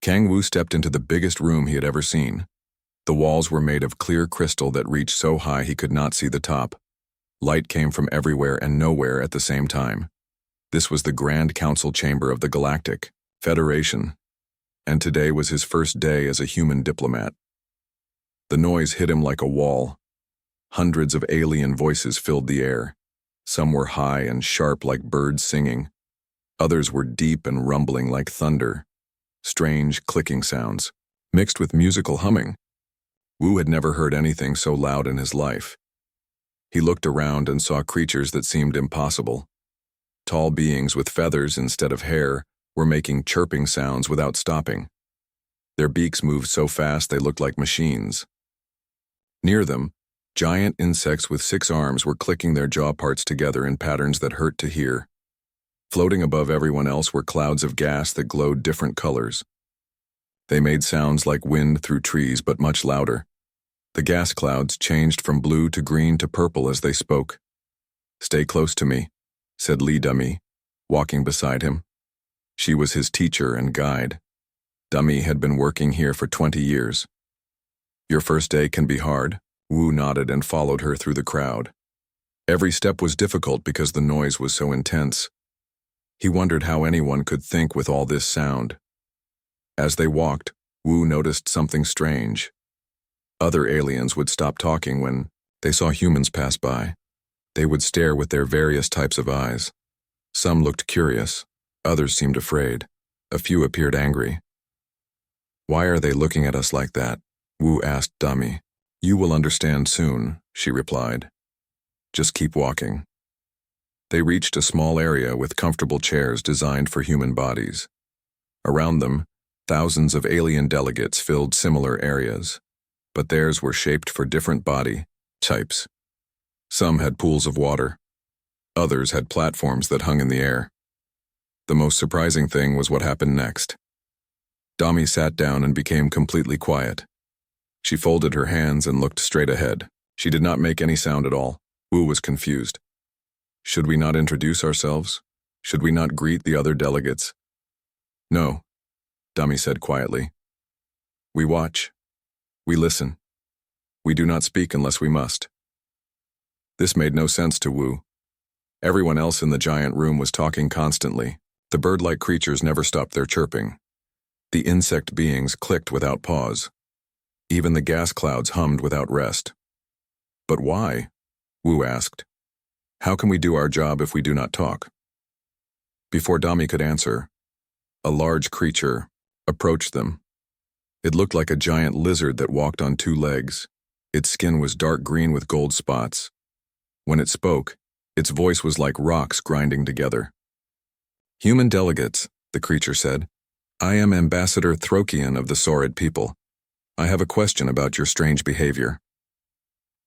Kang Wu stepped into the biggest room he had ever seen. The walls were made of clear crystal that reached so high he could not see the top. Light came from everywhere and nowhere at the same time. This was the Grand Council Chamber of the Galactic Federation, and today was his first day as a human diplomat. The noise hit him like a wall. Hundreds of alien voices filled the air. Some were high and sharp like birds singing. Others were deep and rumbling like thunder. Strange clicking sounds, mixed with musical humming. Wu had never heard anything so loud in his life. He looked around and saw creatures that seemed impossible. Tall beings with feathers instead of hair were making chirping sounds without stopping. Their beaks moved so fast they looked like machines. Near them, giant insects with 6 arms were clicking their jaw parts together in patterns that hurt to hear. Floating above everyone else were clouds of gas that glowed different colors. They made sounds like wind through trees, but much louder. The gas clouds changed from blue to green to purple as they spoke. "Stay close to me," said Li Dummy, walking beside him. She was his teacher and guide. Dummy had been working here for 20 years. "Your first day can be hard." Wu nodded and followed her through the crowd. Every step was difficult because the noise was so intense. He wondered how anyone could think with all this sound. As they walked, Wu noticed something strange. Other aliens would stop talking when they saw humans pass by. They would stare with their various types of eyes. Some looked curious, others seemed afraid, a few appeared angry. "Why are they looking at us like that?" Wu asked Dummy. "You will understand soon," she replied. "Just keep walking." They reached a small area with comfortable chairs designed for human bodies. Around them, thousands of alien delegates filled similar areas, but theirs were shaped for different body types. Some had pools of water. Others had platforms that hung in the air. The most surprising thing was what happened next. Dami sat down and became completely quiet. She folded her hands and looked straight ahead. She did not make any sound at all. Wu was confused. "Should we not introduce ourselves? Should we not greet the other delegates?" "No," Dami said quietly. "We watch. We listen. We do not speak unless we must." This made no sense to Wu. Everyone else in the giant room was talking constantly. The bird-like creatures never stopped their chirping. The insect beings clicked without pause. Even the gas clouds hummed without rest. "But why?" Wu asked. "How can we do our job if we do not talk?" Before Dami could answer, a large creature approached them. It looked like a giant lizard that walked on 2 legs. Its skin was dark green with gold spots. When it spoke, its voice was like rocks grinding together. "Human delegates," the creature said. "I am Ambassador Throkian of the Saurid people. I have a question about your strange behavior."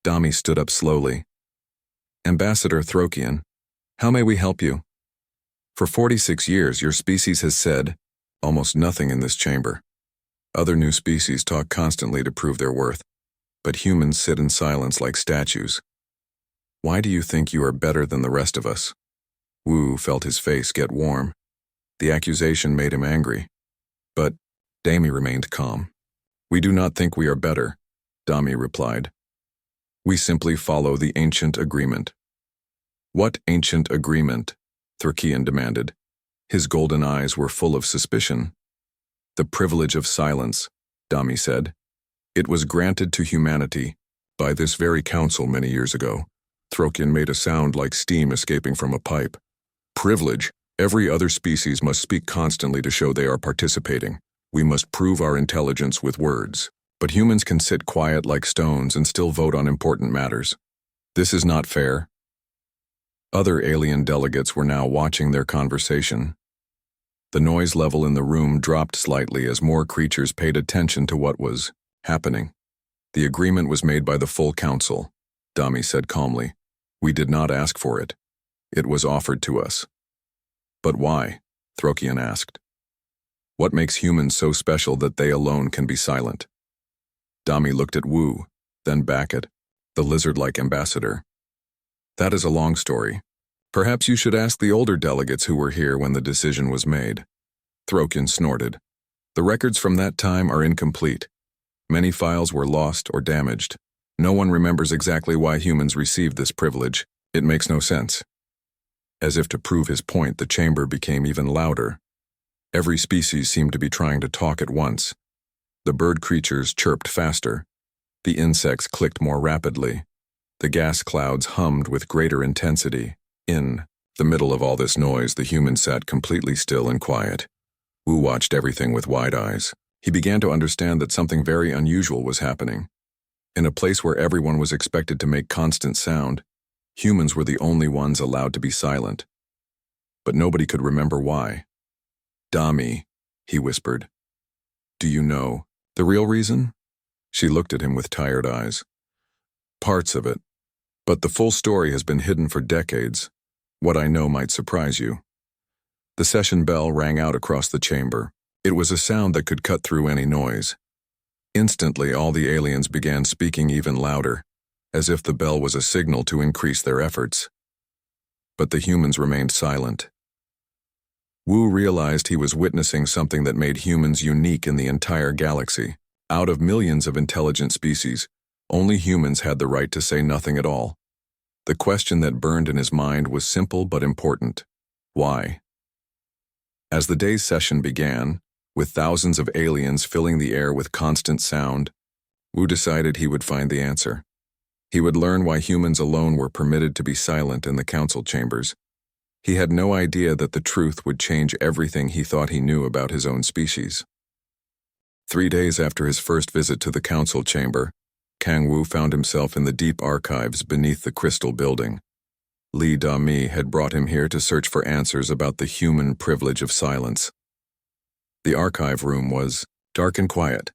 Dami stood up slowly. "Ambassador Throkian, how may we help you? For 46 years, your species has said almost nothing in this chamber. Other new species talk constantly to prove their worth, but humans sit in silence like statues. Why do you think you are better than the rest of us?" Wu felt his face get warm. The accusation made him angry. But Dami remained calm. "We do not think we are better," Dami replied. "We simply follow the ancient agreement." "What ancient agreement?" Thurkian demanded. His golden eyes were full of suspicion. "The privilege of silence," Dami said. "It was granted to humanity by this very council many years ago." Throkian made a sound like steam escaping from a pipe. "Privilege. Every other species must speak constantly to show they are participating. We must prove our intelligence with words. But humans can sit quiet like stones and still vote on important matters. This is not fair." Other alien delegates were now watching their conversation. The noise level in the room dropped slightly as more creatures paid attention to what was happening. "The agreement was made by the full council," Dami said calmly. "We did not ask for it. It was offered to us." "But why?" Throkian asked. "What makes humans so special that they alone can be silent?" Dami looked at Wu, then back at the lizard-like ambassador. "That is a long story. Perhaps you should ask the older delegates who were here when the decision was made." Throkian snorted. The records from that time are incomplete. Many files were lost or damaged. No one remembers exactly why humans received this privilege. It makes no sense. As if to prove his point, the chamber became even louder. Every species seemed to be trying to talk at once. The bird creatures chirped faster. The insects clicked more rapidly. The gas clouds hummed with greater intensity. In the middle of all this noise, the human sat completely still and quiet. Wu watched everything with wide eyes. He began to understand that something very unusual was happening. In a place where everyone was expected to make constant sound, humans were the only ones allowed to be silent. But nobody could remember why. "Dami," he whispered. "Do you know the real reason?" She looked at him with tired eyes. "Parts of it. But the full story has been hidden for decades. What I know might surprise you." The session bell rang out across the chamber. It was a sound that could cut through any noise. Instantly, all the aliens began speaking even louder, as if the bell was a signal to increase their efforts. But the humans remained silent. Wu realized he was witnessing something that made humans unique in the entire galaxy. Out of millions of intelligent species, only humans had the right to say nothing at all. The question that burned in his mind was simple but important. Why? As the day's session began, with thousands of aliens filling the air with constant sound, Wu decided he would find the answer. He would learn why humans alone were permitted to be silent in the council chambers. He had no idea that the truth would change everything he thought he knew about his own species. 3 days after his first visit to the council chamber, Kang Wu found himself in the deep archives beneath the crystal building. Li Da-mi had brought him here to search for answers about the human privilege of silence. The archive room was dark and quiet,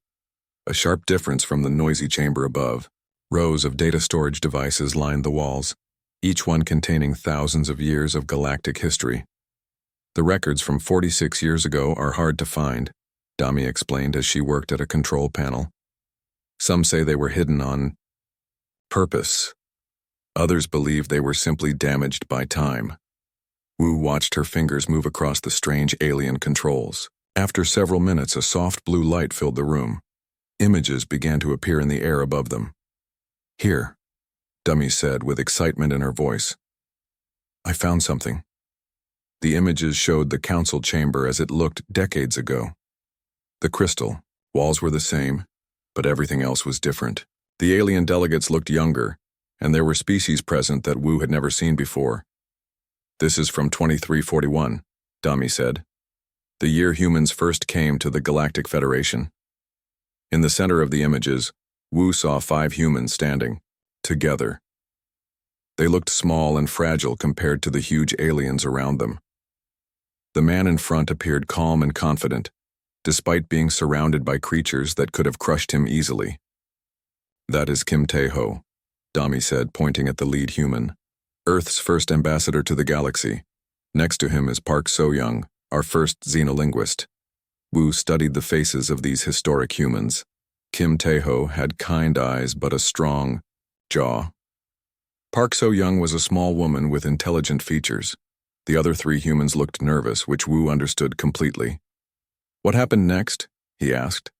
a sharp difference from the noisy chamber above. Rows of data storage devices lined the walls, each one containing thousands of years of galactic history. "The records from 46 years ago are hard to find," Dami explained as she worked at a control panel. "Some say they were hidden on purpose. Others believe they were simply damaged by time." Wu watched her fingers move across the strange alien controls. After several minutes, a soft blue light filled the room. Images began to appear in the air above them. "Here," Dummy said with excitement in her voice. "I found something." The images showed the council chamber as it looked decades ago. The crystal, walls were the same, but everything else was different. The alien delegates looked younger, and there were species present that Wu had never seen before. "This is from 2341, Dummy said. "The year humans first came to the Galactic Federation." In the center of the images, Wu saw 5 humans standing, together. They looked small and fragile compared to the huge aliens around them. The man in front appeared calm and confident, despite being surrounded by creatures that could have crushed him easily. "That is Kim Tae-ho," Dami said, pointing at the lead human. "Earth's first ambassador to the galaxy. Next to him is Park So-young, our first xenolinguist." Wu studied the faces of these historic humans. Kim Tae-ho had kind eyes but a strong jaw. Park So-young was a small woman with intelligent features. The other 3 humans looked nervous, which Wu understood completely. "What happened next?" he asked.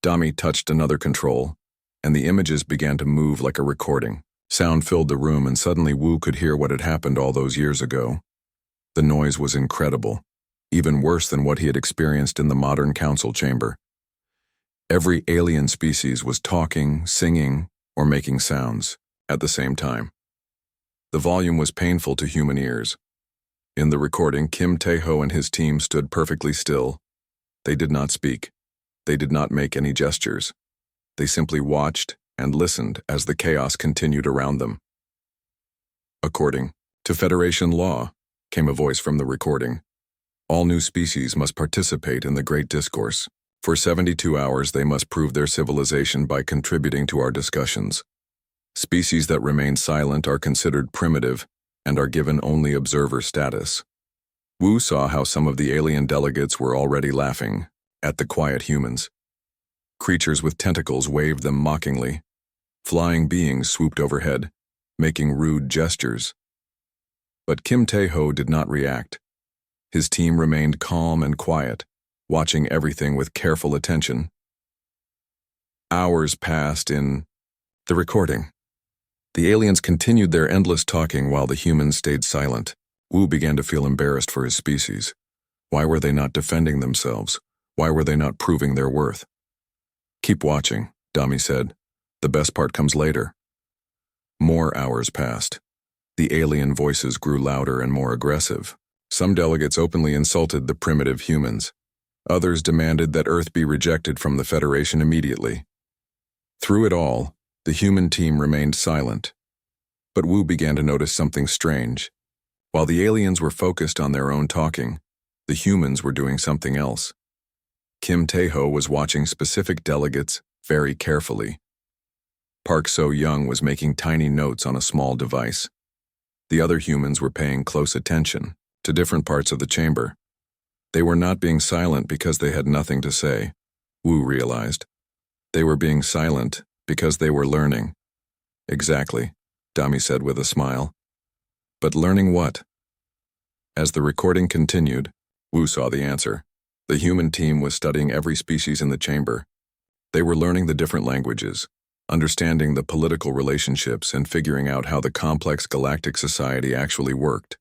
Dami touched another control, and the images began to move like a recording. Sound filled the room, and suddenly Wu could hear what had happened all those years ago. The noise was incredible, even worse than what he had experienced in the modern council chamber. Every alien species was talking, singing, or making sounds at the same time. The volume was painful to human ears. In the recording, Kim Tae-ho and his team stood perfectly still. They did not speak. They did not make any gestures. They simply watched and listened as the chaos continued around them. "According to Federation law," came a voice from the recording, "all new species must participate in the Great Discourse. For 72 hours they must prove their civilization by contributing to our discussions. Species that remain silent are considered primitive and are given only observer status." Wu saw how some of the alien delegates were already laughing at the quiet humans. Creatures with tentacles waved them mockingly. Flying beings swooped overhead, making rude gestures. But Kim Tae-ho did not react. His team remained calm and quiet, watching everything with careful attention. Hours passed in the recording. The aliens continued their endless talking while the humans stayed silent. Wu began to feel embarrassed for his species. Why were they not defending themselves? Why were they not proving their worth? "Keep watching," Dami said. "The best part comes later." More hours passed. The alien voices grew louder and more aggressive. Some delegates openly insulted the primitive humans. Others demanded that Earth be rejected from the Federation immediately. Through it all, the human team remained silent. But Wu began to notice something strange. While the aliens were focused on their own talking, the humans were doing something else. Kim Tae-ho was watching specific delegates very carefully. Park So-young was making tiny notes on a small device. The other humans were paying close attention to different parts of the chamber. They were not being silent because they had nothing to say, Wu realized. They were being silent because they were learning. "Exactly," Dami said with a smile. "But learning what?" As the recording continued, Wu saw the answer. The human team was studying every species in the chamber. They were learning the different languages, understanding the political relationships, and figuring out how the complex galactic society actually worked.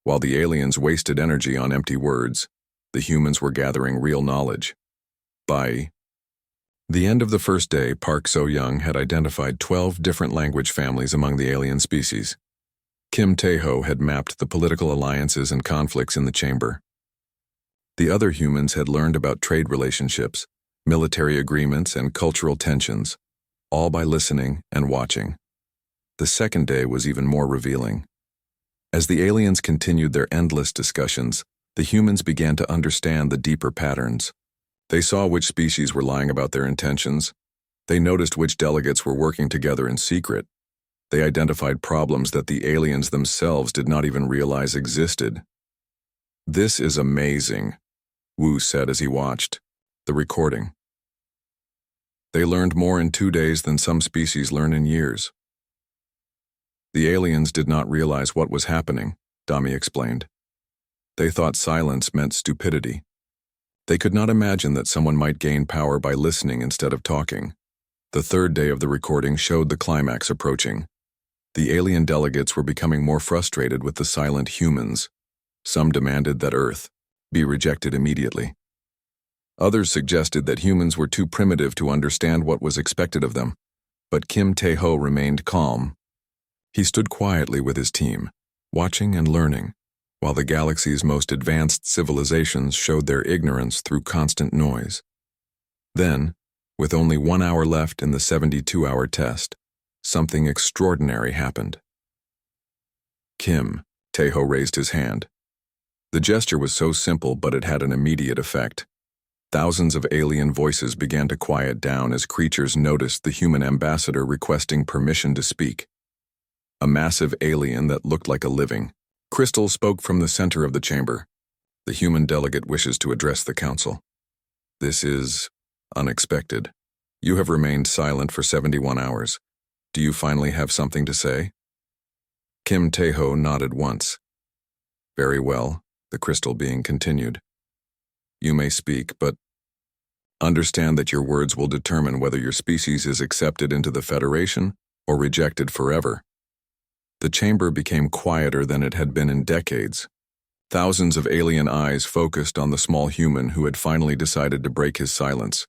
While the aliens wasted energy on empty words, the humans were gathering real knowledge. By the end of the first day, Park So-young had identified 12 different language families among the alien species. Kim Tae-ho had mapped the political alliances and conflicts in the chamber. The other humans had learned about trade relationships, military agreements, and cultural tensions, all by listening and watching. The second day was even more revealing. As the aliens continued their endless discussions, the humans began to understand the deeper patterns. They saw which species were lying about their intentions. They noticed which delegates were working together in secret. They identified problems that the aliens themselves did not even realize existed. "This is amazing," Wu said as he watched the recording. "They learned more in 2 days than some species learn in years." The aliens did not realize what was happening, Dami explained. They thought silence meant stupidity. They could not imagine that someone might gain power by listening instead of talking. The third day of the recording showed the climax approaching. The alien delegates were becoming more frustrated with the silent humans. Some demanded that Earth be rejected immediately. Others suggested that humans were too primitive to understand what was expected of them, but Kim Tae-ho remained calm. He stood quietly with his team, watching and learning, while the galaxy's most advanced civilizations showed their ignorance through constant noise. Then, with only 1 hour left in the 72-hour test, something extraordinary happened. "Kim," Tae-ho raised his hand. The gesture was so simple, but it had an immediate effect. Thousands of alien voices began to quiet down as creatures noticed the human ambassador requesting permission to speak. A massive alien that looked like a living crystal spoke from the center of the chamber. "The human delegate wishes to address the council. This is unexpected. You have remained silent for 71 hours. Do you finally have something to say?" Kim Tae-ho nodded once. "Very well," the crystal being continued. "You may speak, but understand that your words will determine whether your species is accepted into the Federation or rejected forever." The chamber became quieter than it had been in decades. Thousands of alien eyes focused on the small human who had finally decided to break his silence.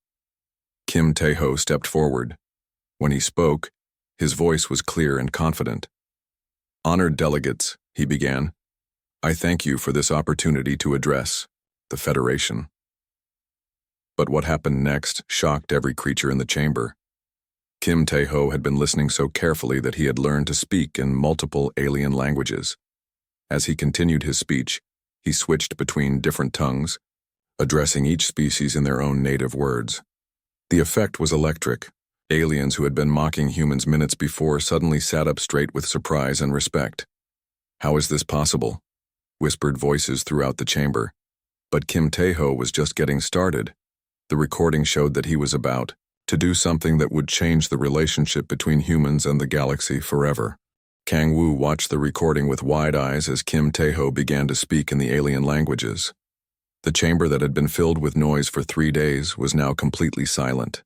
Kim Tae-ho stepped forward. When he spoke, his voice was clear and confident. "Honored delegates," he began, "I thank you for this opportunity to address the Federation." But what happened next shocked every creature in the chamber. Kim Tae-ho had been listening so carefully that he had learned to speak in multiple alien languages. As he continued his speech, he switched between different tongues, addressing each species in their own native words. The effect was electric. Aliens who had been mocking humans minutes before suddenly sat up straight with surprise and respect. "How is this possible?" whispered voices throughout the chamber. But Kim Tae-ho was just getting started. The recording showed that he was about to do something that would change the relationship between humans and the galaxy forever. Kang Wu watched the recording with wide eyes as Kim Tae-ho began to speak in the alien languages. The chamber that had been filled with noise for 3 days was now completely silent.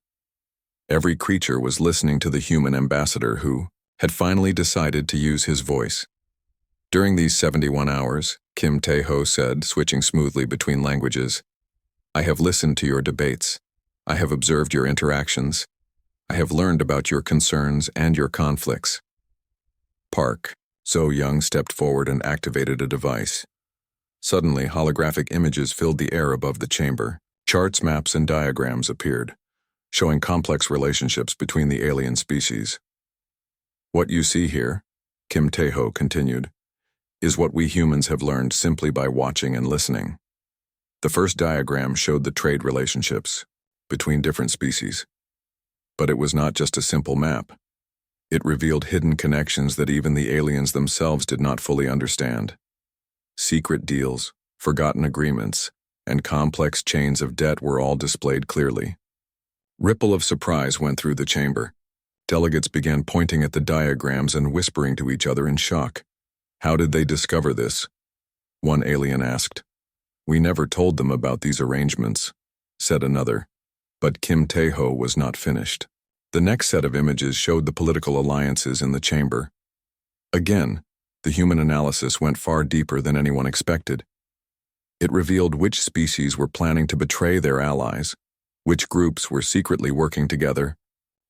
Every creature was listening to the human ambassador who had finally decided to use his voice. During these 71 hours, Kim Tae-ho said, switching smoothly between languages, "I have listened to your debates. I have observed your interactions. I have learned about your concerns and your conflicts." Park So-young stepped forward and activated a device. Suddenly, holographic images filled the air above the chamber. Charts, maps, and diagrams appeared, showing complex relationships between the alien species. "What you see here," Kim Tae-ho continued, "is what we humans have learned simply by watching and listening." The first diagram showed the trade relationships between different species. But it was not just a simple map. It revealed hidden connections that even the aliens themselves did not fully understand. Secret deals, forgotten agreements, and complex chains of debt were all displayed clearly. Ripple of surprise went through the chamber. Delegates began pointing at the diagrams and whispering to each other in shock. "How did they discover this?" one alien asked. "We never told them about these arrangements," said another. But Kim Tae-ho was not finished. The next set of images showed the political alliances in the chamber. Again, the human analysis went far deeper than anyone expected. It revealed which species were planning to betray their allies, which groups were secretly working together,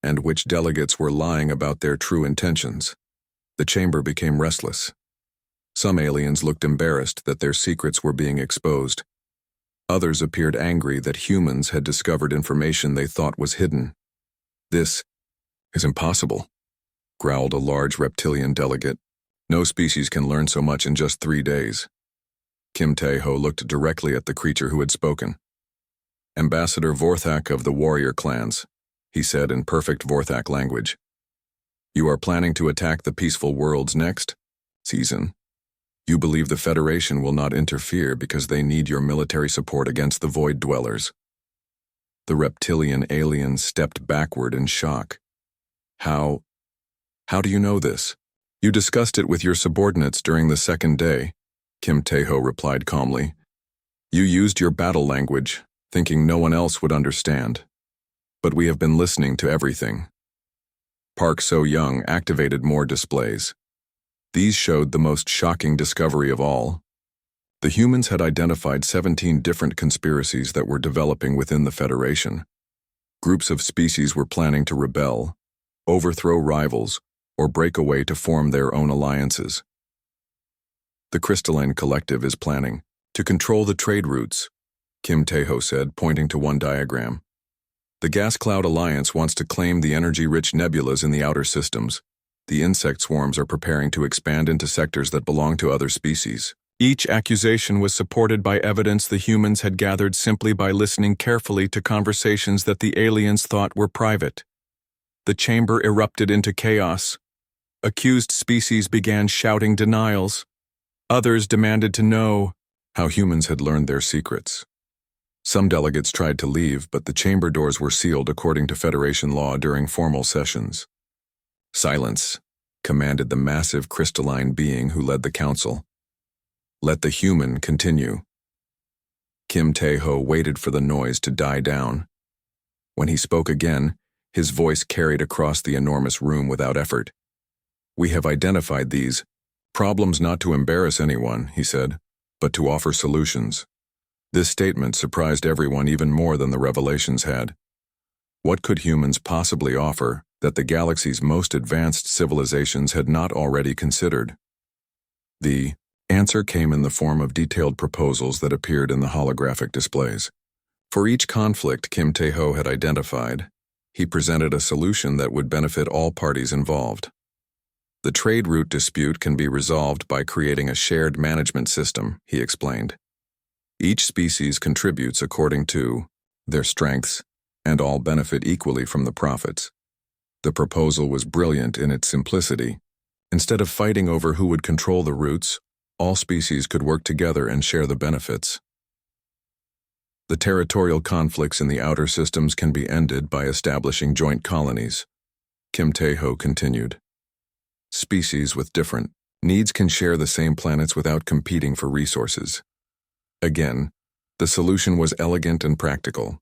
and which delegates were lying about their true intentions. The chamber became restless. Some aliens looked embarrassed that their secrets were being exposed. Others appeared angry that humans had discovered information they thought was hidden. "This is impossible," growled a large reptilian delegate. "No species can learn so much in just 3 days." Kim Tae-ho looked directly at the creature who had spoken. "Ambassador Vorthak of the warrior clans," he said in perfect Vorthak language. "You are planning to attack the peaceful world's next season. You believe the Federation will not interfere because they need your military support against the Void Dwellers." The reptilian alien stepped backward in shock. How do you know this?" "You discussed it with your subordinates during the second day," Kim Tae-ho replied calmly. "You used your battle language, thinking no one else would understand. But we have been listening to everything." Park So-young activated more displays. These showed the most shocking discovery of all. The humans had identified 17 different conspiracies that were developing within the Federation. Groups of species were planning to rebel, overthrow rivals, or break away to form their own alliances. "The Crystalline Collective is planning to control the trade routes," Kim Tae-ho said, pointing to one diagram. "The Gas Cloud Alliance wants to claim the energy-rich nebulas in the outer systems. The insect swarms are preparing to expand into sectors that belong to other species." Each accusation was supported by evidence the humans had gathered simply by listening carefully to conversations that the aliens thought were private. The chamber erupted into chaos. Accused species began shouting denials. Others demanded to know how humans had learned their secrets. Some delegates tried to leave, but the chamber doors were sealed according to Federation law during formal sessions. "Silence," commanded the massive crystalline being who led the council. "Let the human continue." Kim Tae-ho waited for the noise to die down. When he spoke again, his voice carried across the enormous room without effort. "We have identified these problems not to embarrass anyone," he said, "but to offer solutions." This statement surprised everyone even more than the revelations had. What could humans possibly offer that the galaxy's most advanced civilizations had not already considered? The answer came in the form of detailed proposals that appeared in the holographic displays. For each conflict Kim Tae-ho had identified, he presented a solution that would benefit all parties involved. "The trade route dispute can be resolved by creating a shared management system," he explained. "Each species contributes according to their strengths, and all benefit equally from the profits." The proposal was brilliant in its simplicity. Instead of fighting over who would control the routes, all species could work together and share the benefits. "The territorial conflicts in the outer systems can be ended by establishing joint colonies," Kim Tae-ho continued. "Species with different needs can share the same planets without competing for resources." Again, The solution was elegant and practical.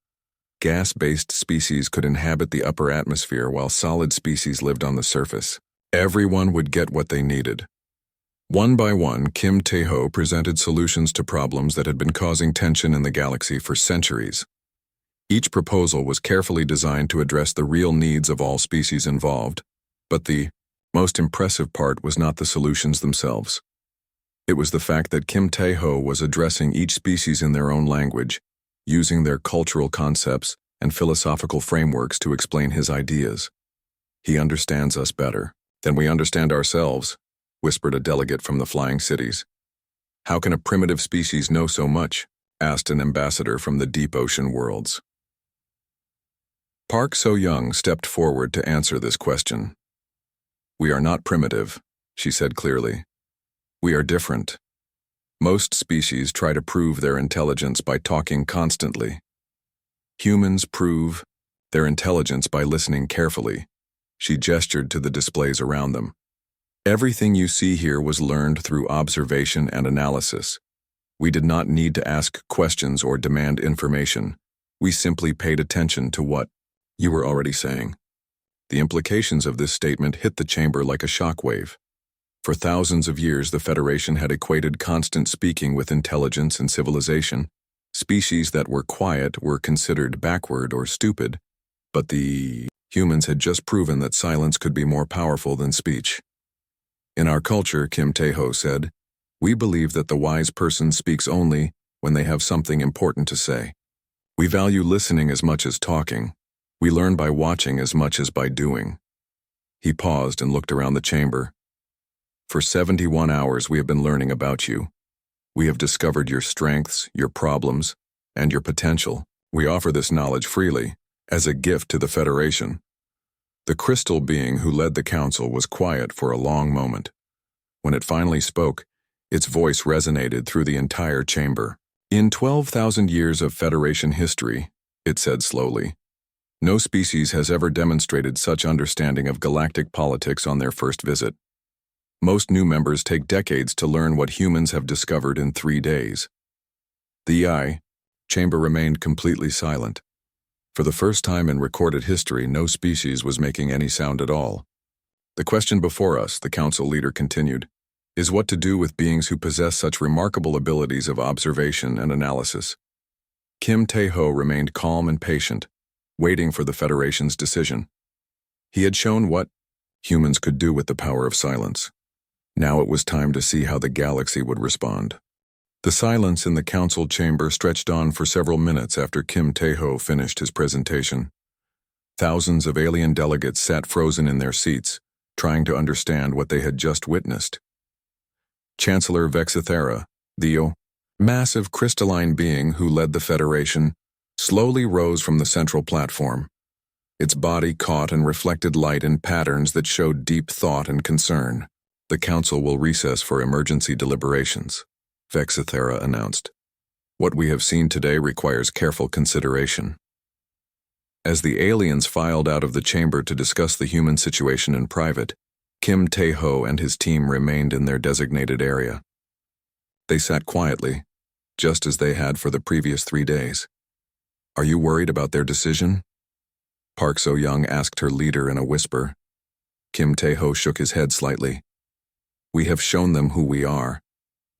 Gas-based species could inhabit the upper atmosphere while solid species lived on the surface. Everyone would get what they needed. One by one, Kim Tae-ho presented solutions to problems that had been causing tension in the galaxy for centuries. Each proposal was carefully designed to address the real needs of all species involved, but the most impressive part was not the solutions themselves. It was the fact that Kim Tae-ho was addressing each species in their own language, using their cultural concepts and philosophical frameworks to explain his ideas. "He understands us better than we understand ourselves," whispered a delegate from the flying cities. "How can a primitive species know so much?" asked an ambassador from the deep ocean worlds. Park So-young stepped forward to answer this question. "We are not primitive," she said clearly. "We are different. Most species try to prove their intelligence by talking constantly. Humans prove their intelligence by listening carefully." She gestured to the displays around them. "Everything you see here was learned through observation and analysis. We did not need to ask questions or demand information. We simply paid attention to what you were already saying." The implications of this statement hit the chamber like a shockwave. For thousands of years, the Federation had equated constant speaking with intelligence and civilization. Species that were quiet were considered backward or stupid, but the humans had just proven that silence could be more powerful than speech. "In our culture," Kim Tae-ho said, "we believe that the wise person speaks only when they have something important to say. We value listening as much as talking. We learn by watching as much as by doing." He paused and looked around the chamber. "For 71 hours we have been learning about you. We have discovered your strengths, your problems, and your potential. We offer this knowledge freely, as a gift to the Federation." The crystal being who led the council was quiet for a long moment. When it finally spoke, its voice resonated through the entire chamber. "In 12,000 years of Federation history," it said slowly, "no species has ever demonstrated such understanding of galactic politics on their first visit. Most new members take decades to learn what humans have discovered in 3 days." The chamber remained completely silent. For the first time in recorded history, no species was making any sound at all. "The question before us," the council leader continued, "is what to do with beings who possess such remarkable abilities of observation and analysis." Kim Tae-ho remained calm and patient, waiting for the Federation's decision. He had shown what humans could do with the power of silence. Now it was time to see how the galaxy would respond. The silence in the council chamber stretched on for several minutes after Kim Tae-ho finished his presentation. Thousands of alien delegates sat frozen in their seats, trying to understand what they had just witnessed. Chancellor Vexithera, the massive crystalline being who led the Federation, slowly rose from the central platform. Its body caught and reflected light in patterns that showed deep thought and concern. "The council will recess for emergency deliberations," Vexithera announced. "What we have seen today requires careful consideration." As the aliens filed out of the chamber to discuss the human situation in private, Kim Tae-ho and his team remained in their designated area. They sat quietly, just as they had for the previous 3 days. "Are you worried about their decision?" Park So-young asked her leader in a whisper. Kim Tae-ho shook his head slightly. "We have shown them who we are.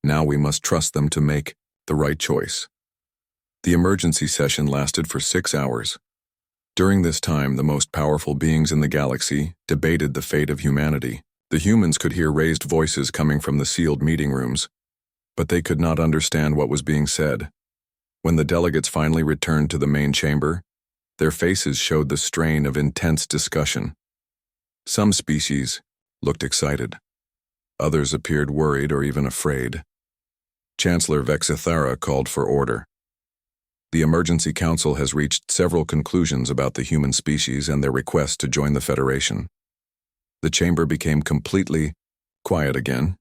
Now we must trust them to make the right choice." The emergency session lasted for 6 hours. During this time, the most powerful beings in the galaxy debated the fate of humanity. The humans could hear raised voices coming from the sealed meeting rooms, but they could not understand what was being said. When the delegates finally returned to the main chamber, their faces showed the strain of intense discussion. Some species looked excited. Others appeared worried or even afraid. Chancellor Vexithera called for order. "The Emergency Council has reached several conclusions about the human species and their request to join the Federation." The chamber became completely quiet again.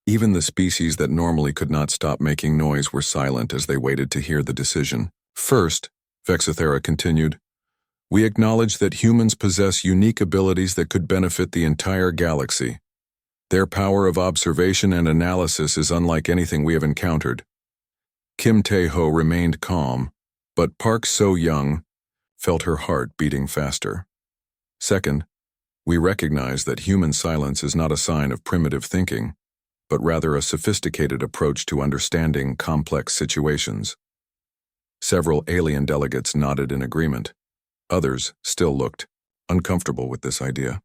Even the species that normally could not stop making noise were silent as they waited to hear the decision. "First," Vexithera continued, "we acknowledge that humans possess unique abilities that could benefit the entire galaxy. Their power of observation and analysis is unlike anything we have encountered. Kim Tae-ho remained calm, but Park So-young felt her heart beating faster. Second, we recognize that human silence is not a sign of primitive thinking, but rather a sophisticated approach to understanding complex situations. Several alien delegates nodded in agreement. Others still looked uncomfortable with this idea.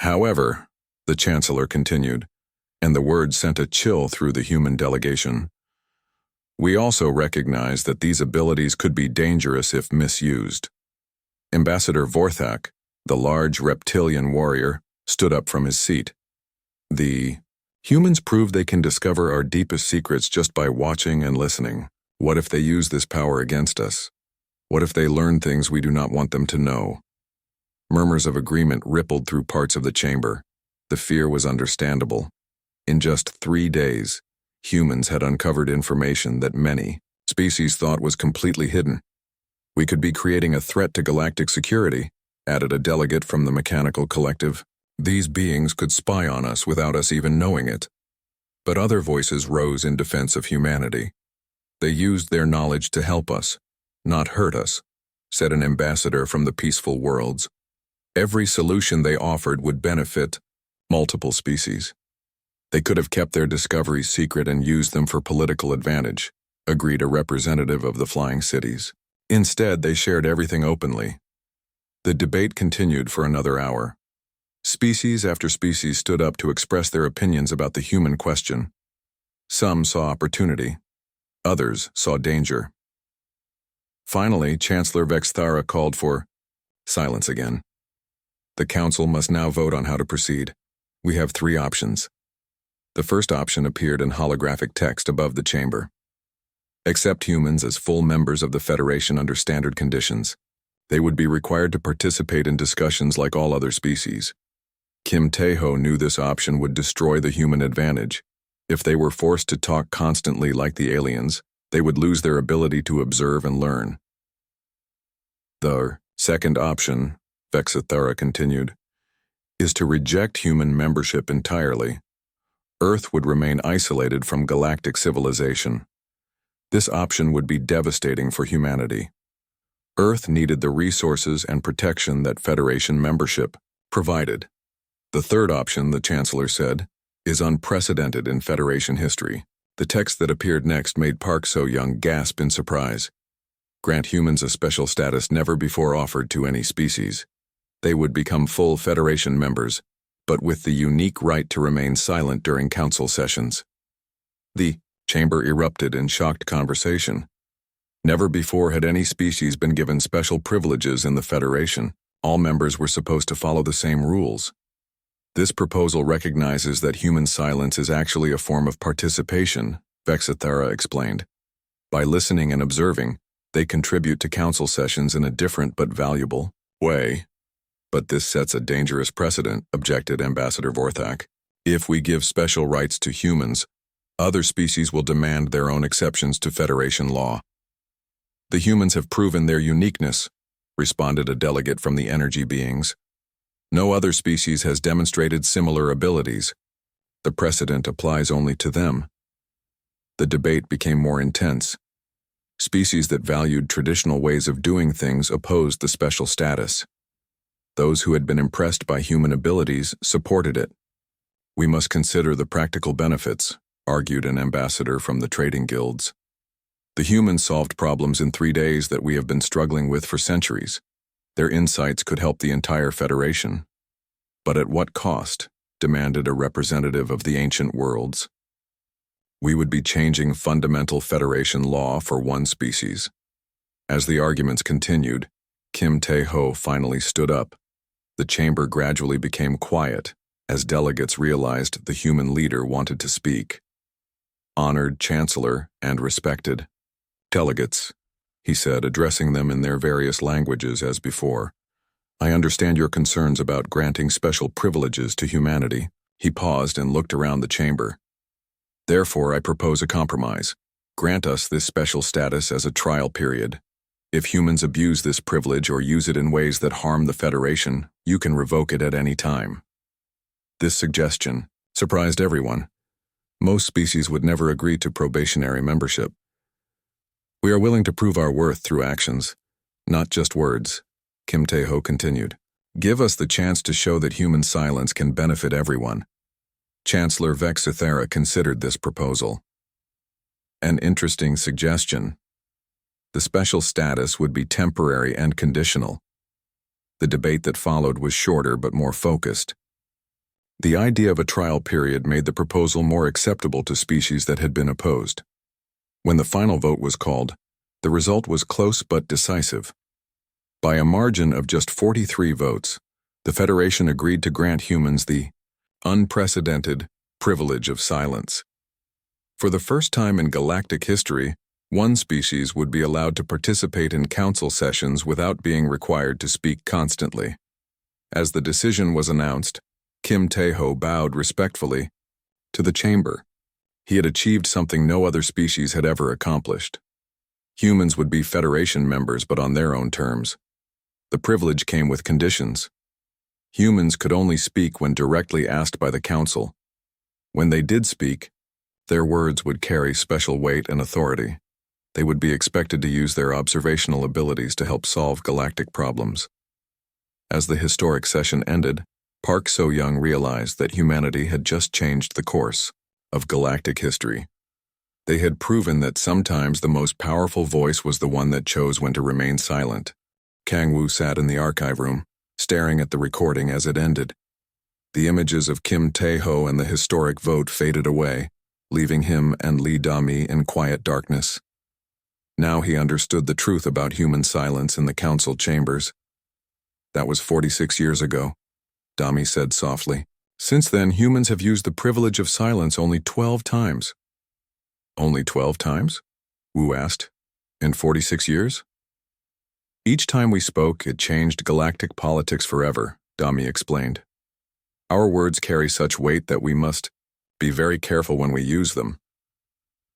However, the Chancellor continued, and the words sent a chill through the human delegation. We also recognize that these abilities could be dangerous if misused. Ambassador Vorthak, the large reptilian warrior, stood up from his seat. The humans prove they can discover our deepest secrets just by watching and listening. What if they use this power against us? What if they learn things we do not want them to know? Murmurs of agreement rippled through parts of the chamber. The fear was understandable. In just 3 days, humans had uncovered information that many species thought was completely hidden. We could be creating a threat to galactic security, added a delegate from the mechanical collective. These beings could spy on us without us even knowing it. But other voices rose in defense of humanity. They used their knowledge to help us, not hurt us, said an ambassador from the peaceful worlds. Every solution they offered would benefit multiple species. They could have kept their discoveries secret and used them for political advantage, agreed a representative of the Flying Cities. Instead, they shared everything openly. The debate continued for another hour. Species after species stood up to express their opinions about the human question. Some saw opportunity. Others saw danger. Finally, Chancellor Vexthara called for silence again. The Council must now vote on how to proceed. We have 3 options. The first option appeared in holographic text above the chamber. Accept humans as full members of the Federation under standard conditions. They would be required to participate in discussions like all other species. Kim Tae-ho knew this option would destroy the human advantage. If they were forced to talk constantly like the aliens, they would lose their ability to observe and learn. The second option, Vexthara continued, is to reject human membership entirely. Earth would remain isolated from galactic civilization. This option would be devastating for humanity. Earth needed the resources and protection that Federation membership provided. The third option, the Chancellor said, is unprecedented in Federation history. The text that appeared next made Park So-young gasp in surprise. Grant humans a special status never before offered to any species. They would become full Federation members, but with the unique right to remain silent during council sessions. The chamber erupted in shocked conversation. Never before had any species been given special privileges in the Federation. All members were supposed to follow the same rules. This proposal recognizes that human silence is actually a form of participation, Vexthara explained. By listening and observing, they contribute to council sessions in a different but valuable way. But this sets a dangerous precedent, objected Ambassador Vorthak. If we give special rights to humans, other species will demand their own exceptions to Federation law. The humans have proven their uniqueness, responded a delegate from the energy beings. No other species has demonstrated similar abilities. The precedent applies only to them. The debate became more intense. Species that valued traditional ways of doing things opposed the special status. Those who had been impressed by human abilities supported it. We must consider the practical benefits, argued an ambassador from the trading guilds. The humans solved problems in 3 days that we have been struggling with for centuries. Their insights could help the entire Federation. But at what cost? Demanded a representative of the ancient worlds. We would be changing fundamental Federation law for one species. As the arguments continued, Kim Tae-ho finally stood up. The chamber gradually became quiet as delegates realized the human leader wanted to speak. Honored Chancellor and respected delegates, he said, addressing them in their various languages as before. I understand your concerns about granting special privileges to humanity. He paused and looked around the chamber. Therefore, I propose a compromise. Grant us this special status as a trial period. If humans abuse this privilege or use it in ways that harm the Federation, you can revoke it at any time. This suggestion surprised everyone. Most species would never agree to probationary membership. We are willing to prove our worth through actions, not just words, Kim Tae-ho continued. Give us the chance to show that human silence can benefit everyone. Chancellor Vexithera considered this proposal. An interesting suggestion. The special status would be temporary and conditional. The debate that followed was shorter but more focused. The idea of a trial period made the proposal more acceptable to species that had been opposed. When the final vote was called, the result was close but decisive. By a margin of just 43 votes, the Federation agreed to grant humans the unprecedented privilege of silence. For the first time in galactic history, one species would be allowed to participate in council sessions without being required to speak constantly. As the decision was announced, Kim Tae-ho bowed respectfully to the chamber. He had achieved something no other species had ever accomplished. Humans would be Federation members, but on their own terms. The privilege came with conditions. Humans could only speak when directly asked by the Council. When they did speak, their words would carry special weight and authority. They would be expected to use their observational abilities to help solve galactic problems. As the historic session ended, Park So-young realized that humanity had just changed the course of galactic history. They had proven that sometimes the most powerful voice was the one that chose when to remain silent. Kang-woo sat in the archive room, staring at the recording as it ended. The images of Kim Tae-ho and the historic vote faded away, leaving him and Lee Da-mi in quiet darkness. Now he understood the truth about human silence in the council chambers. That was 46 years ago, Da-mi said softly. Since then, humans have used the privilege of silence only 12 times. Only 12 times? Wu asked. In 46 years? Each time we spoke, it changed galactic politics forever, Da-mi explained. Our words carry such weight that we must be very careful when we use them.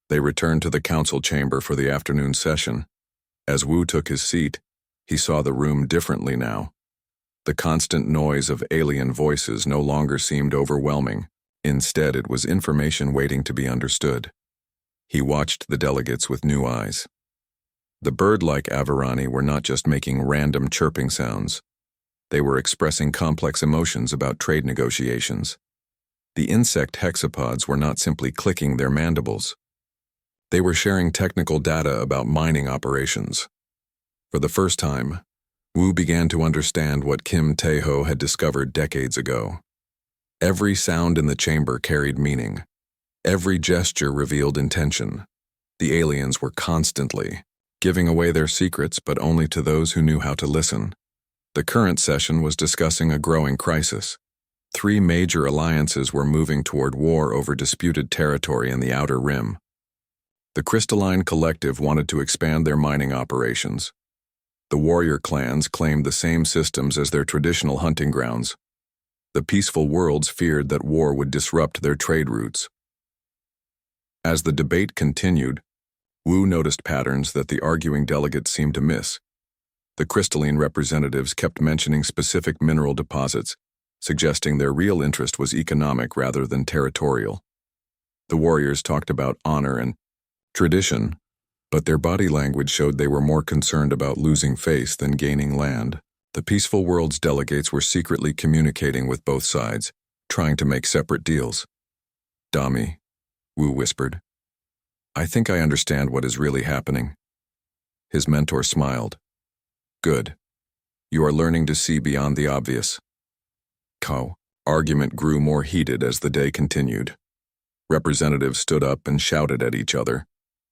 They returned to the council chamber for the afternoon session. As Wu took his seat, he saw the room differently now. The constant noise of alien voices no longer seemed overwhelming. Instead, it was information waiting to be understood. He watched the delegates with new eyes. The bird-like Avirani were not just making random chirping sounds. They were expressing complex emotions about trade negotiations. The insect hexapods were not simply clicking their mandibles. They were sharing technical data about mining operations. For the first time, Wu began to understand what Kim Tae-ho had discovered decades ago. Every sound in the chamber carried meaning. Every gesture revealed intention. The aliens were constantly giving away their secrets, but only to those who knew how to listen. The current session was discussing a growing crisis. 3 major alliances were moving toward war over disputed territory in the Outer Rim. The Crystalline Collective wanted to expand their mining operations. The warrior clans claimed the same systems as their traditional hunting grounds. The peaceful worlds feared that war would disrupt their trade routes. As the debate continued, Wu noticed patterns that the arguing delegates seemed to miss. The crystalline representatives kept mentioning specific mineral deposits, suggesting their real interest was economic rather than territorial. The warriors talked about honor and tradition, but their body language showed they were more concerned about losing face than gaining land. The peaceful world's delegates were secretly communicating with both sides, trying to make separate deals. Da-mi, Wu whispered. I think I understand what is really happening. His mentor smiled. Good. You are learning to see beyond the obvious. Argument grew more heated as the day continued. Representatives stood up and shouted at each other.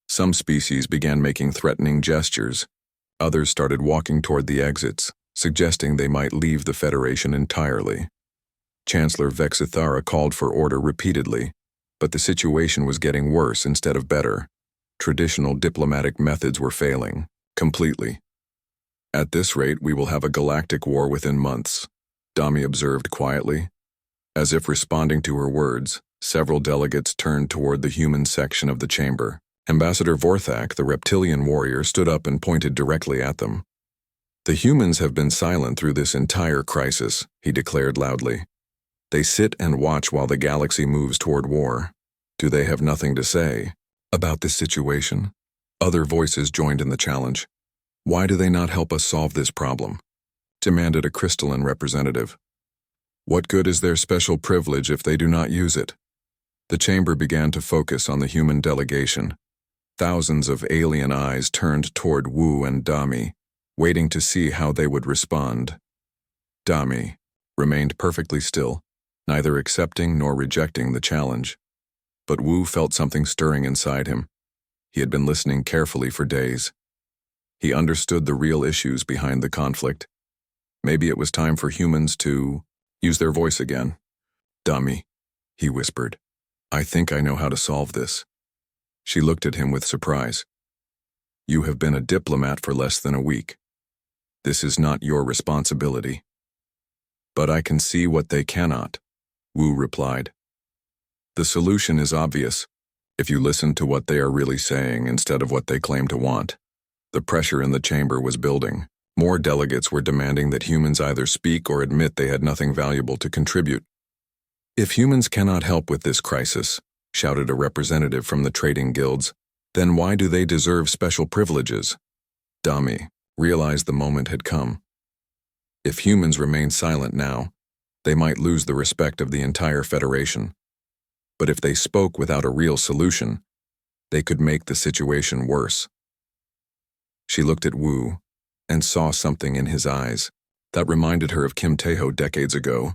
Some species began making threatening gestures. Others started walking toward the exits, suggesting they might leave the Federation entirely. Chancellor Vexithara called for order repeatedly, but the situation was getting worse instead of better. Traditional diplomatic methods were failing, completely. At this rate, we will have a galactic war within months, Da-mi observed quietly. As if responding to her words, several delegates turned toward the human section of the chamber. Ambassador Vorthak, the reptilian warrior, stood up and pointed directly at them. The humans have been silent through this entire crisis, he declared loudly. They sit and watch while the galaxy moves toward war. Do they have nothing to say about this situation? Other voices joined in the challenge. "Why do they not help us solve this problem?" demanded a crystalline representative. "What good is their special privilege if they do not use it?" The chamber began to focus on the human delegation. Thousands of alien eyes turned toward Wu and Dami, waiting to see how they would respond. Dami remained perfectly still, neither accepting nor rejecting the challenge. But Wu felt something stirring inside him. He had been listening carefully for days. He understood the real issues behind the conflict. Maybe it was time for humans to use their voice again. "Dami," he whispered, "I think I know how to solve this." She looked at him with surprise. "You have been a diplomat for less than a week. This is not your responsibility." "But I can see what they cannot," Wu replied. "The solution is obvious, if you listen to what they are really saying instead of what they claim to want." The pressure in the chamber was building. More delegates were demanding that humans either speak or admit they had nothing valuable to contribute. "If humans cannot help with this crisis," shouted a representative from the trading guilds, "then why do they deserve special privileges?" Dami realized the moment had come. If humans remained silent now, they might lose the respect of the entire Federation. But if they spoke without a real solution, they could make the situation worse. She looked at Wu and saw something in his eyes that reminded her of Kim Tae-ho decades ago.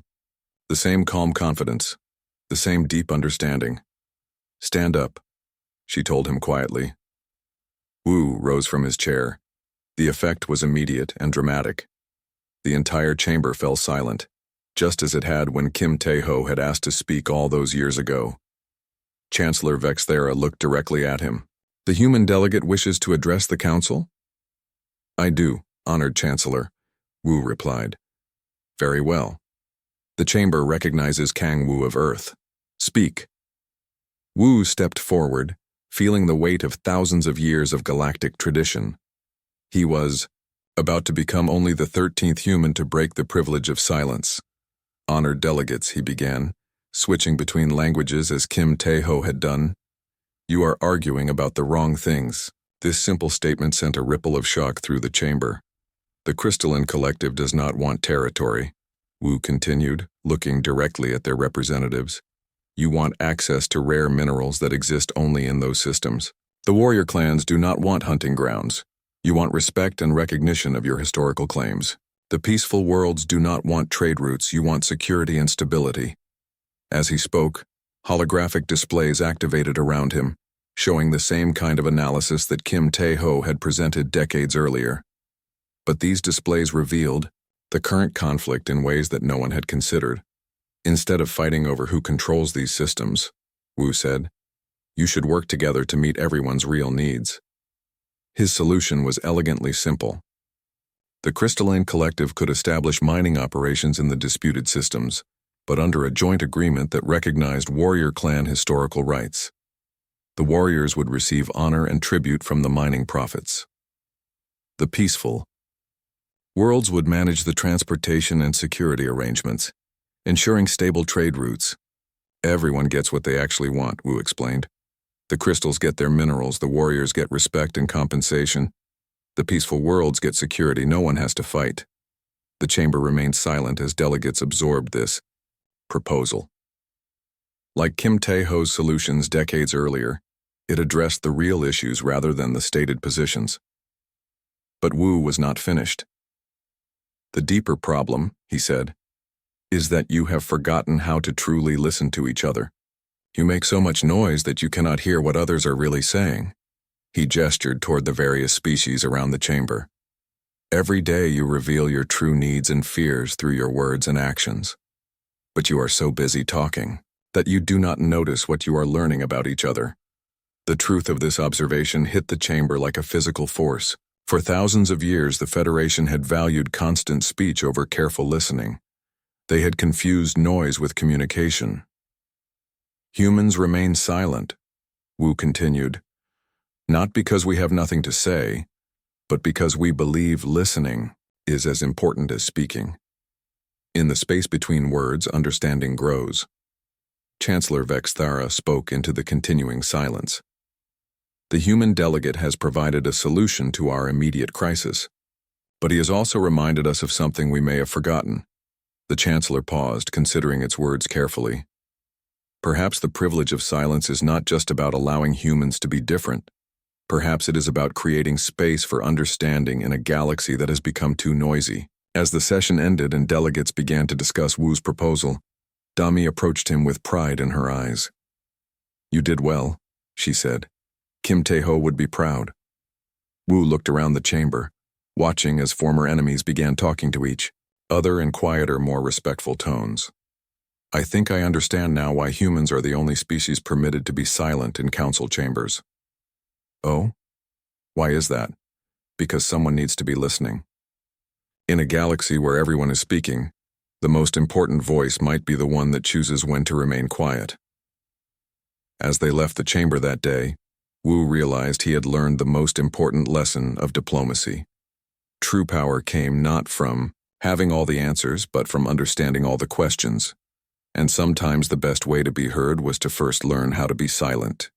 The same calm confidence, the same deep understanding. "Stand up," she told him quietly. Wu rose from his chair. The effect was immediate and dramatic. The entire chamber fell silent, just as it had when Kim Tae-ho had asked to speak all those years ago. Chancellor Vexthera looked directly at him. "The human delegate wishes to address the council?" "I do, honored Chancellor," Wu replied. "Very well. The chamber recognizes Kang Wu of Earth. Speak." Wu stepped forward, feeling the weight of thousands of years of galactic tradition. He was about to become only the 13th human to break the privilege of silence. "Honored delegates," he began, switching between languages as Kim Tae-ho had done. "You are arguing about the wrong things." This simple statement sent a ripple of shock through the chamber. "The crystalline collective does not want territory," Wu continued, looking directly at their representatives. "You want access to rare minerals that exist only in those systems. The warrior clans do not want hunting grounds. You want respect and recognition of your historical claims. The peaceful worlds do not want trade routes, you want security and stability." As he spoke, holographic displays activated around him, showing the same kind of analysis that Kim Tae-ho had presented decades earlier. But these displays revealed the current conflict in ways that no one had considered. "Instead of fighting over who controls these systems," Wu said, "you should work together to meet everyone's real needs." His solution was elegantly simple. The crystalline collective could establish mining operations in the disputed systems, but under a joint agreement that recognized warrior clan historical rights. The warriors would receive honor and tribute from the mining profits. The peaceful worlds would manage the transportation and security arrangements, ensuring stable trade routes. "Everyone gets what they actually want," Wu explained. "The crystals get their minerals, the warriors get respect and compensation. The peaceful worlds get security, no one has to fight." The chamber remained silent as delegates absorbed this proposal. Like Kim Tae-ho's solutions decades earlier, it addressed the real issues rather than the stated positions. But Wu was not finished. "The deeper problem," he said, "is that you have forgotten how to truly listen to each other. You make so much noise that you cannot hear what others are really saying." He gestured toward the various species around the chamber. "Every day you reveal your true needs and fears through your words and actions. But you are so busy talking that you do not notice what you are learning about each other." The truth of this observation hit the chamber like a physical force. For thousands of years, the Federation had valued constant speech over careful listening. They had confused noise with communication. "Humans remain silent," Wu continued, "not because we have nothing to say, but because we believe listening is as important as speaking. In the space between words, understanding grows." Chancellor Vexthara spoke into the continuing silence. The human delegate has provided a solution to our immediate crisis. But he has also reminded us of something we may have forgotten. The Chancellor paused, considering its words carefully. Perhaps the privilege of silence is not just about allowing humans to be different. Perhaps it is about creating space for understanding in a galaxy that has become too noisy. As the session ended and delegates began to discuss Wu's proposal, Dami approached him with pride in her eyes. "You did well," she said. "Kim Tae-ho would be proud." Wu looked around the chamber, watching as former enemies began talking to each other in quieter, more respectful tones. "I think I understand now why humans are the only species permitted to be silent in council chambers." "Oh? Why is that?" "Because someone needs to be listening. In a galaxy where everyone is speaking, the most important voice might be the one that chooses when to remain quiet." As they left the chamber that day, Wu realized he had learned the most important lesson of diplomacy. True power came not from having all the answers, but from understanding all the questions. And sometimes the best way to be heard was to first learn how to be silent.